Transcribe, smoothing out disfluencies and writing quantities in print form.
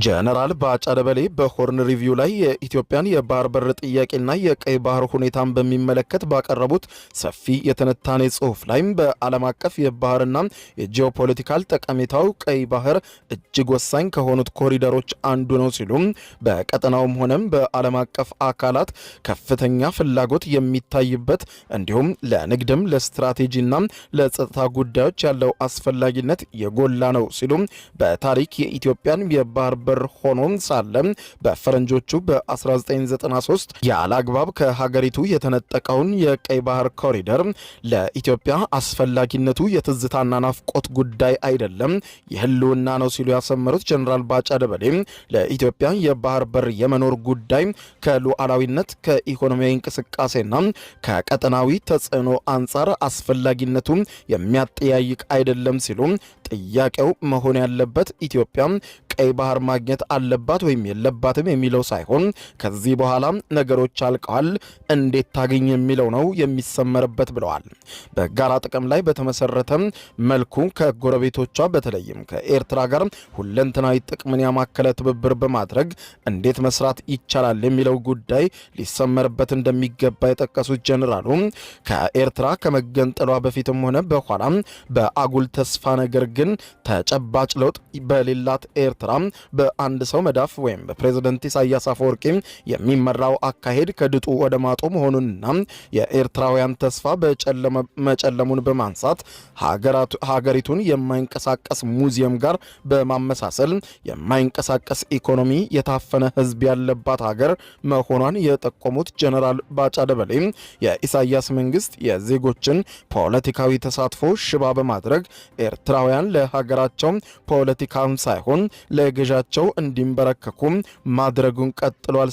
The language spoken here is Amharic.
ጀነራል ባጫ ደበሌ በሆርን ሪቪው ላይ የኢትዮጵያን የባህር በር ጥያቄና የቀይ ባህር ሁኔታን በሚመለከት ባቀረቡት ሰፊ የትንታኔ ጽሑፍ ላይ በዓለም አቀፍ የባህርና የጂኦፖለቲካል ጠቀሜታው ቀይ ባህር እጅግ ወሳኝ ከሆኑት ኮሪደሮች አንዱ ነው ሲሉ በቀጠናውም ሆነም በዓለም አቀፍ አካላት ከፍተኛ ፍላጎት የሚታይበት እንዲሁም ለንግድም ለስትራቴጂና ለጸጥታ ጉዳዮች ያለው አስፈላጊነት የጎላ ነው ሲሉ በታሪክ የኢትዮጵያን የባህር በር ሆኖም ሳለ በፈረንጆቹ በ1993 ያለ አግባብ ከሀገሪቱ የተነጠቀውን የቀይ ባህር ኮሪደር ለኢትዮጵያ አስፈላጊነቱ የትዝታና ናፍቆት ጉዳይ አይደለም የህልውና ነው ሲሉ ያሰመሩት ጀነራል ባጫ ደበሌ ለኢትዮጵያ የባህር በር የመኖር ጉዳይ ከሉዓላዊነት ከኢኮኖሚያዊ እንቅስቃሴና ከቀጠናዊ ተጽዕኖ አንጻር አስፈላጊነቱ የሚያጠያይቅ አይደለም ሲሉ ጥያቄው መሆን ያለበት ኢትዮጵያ ቀይ ባህር ማግኘት አለባት ወይም የለባትም የሚለው ሳይሆን ከዚህ በኋላ ነገሮች አልቀዋል እንዴት ታገኝ የሚለው ነው የሚሰመርበት ብለዋል። በጋራ ጥቅም ላይ በተመሰረተ መልኩ ከጎረቤቶቿ በተለይም ከኤርትራ ጋር ሁለንተናዊ ጥቅምን ያማከለ ትብብር በማድረግ እንዴት መስራት ይቻላል የሚለው ጉዳይ ሊሰመርበት እንደሚገባ የጠቀሱት ጀነራሉ ከኤርትራ ከመገንጠሏ በፊትም ሆነ በኋላ በአጉል ተስፋ ነገር ግን ተጨባጭ ለውጥ በሌላት ኤርትራ በአንድ ሰው መዳፍ ወይም በፕሬዝዳንት ኢሳያስ አፈወርቂ የሚመራው አካሄድ ከድጡ ወደ ማጡ መሆኑንና የኤርትራውያን ተስፋ መጨለሙን በማንሳት ሀገሪቱን የማይንቀሳቀስ ሙዚየም ጋር በማመሳሰል የማይንቀሳቀስ ኢኮኖሚ የታፈነ ሕዝብ ያለባት ሀገር መሆኗን የጠቆሙት ጀነራል ባጫ ደበሌ የኢሳያስ መንግስት የዜጎችን ፖለቲካዊ ተሳትፎ ሽባ በማድረግ ኤርትራውያን ለሀገራቸው ፖለቲካም ሳይሆን ለገዣቸው እንዲንበረከኩ ማድረጉን ቀጥሏል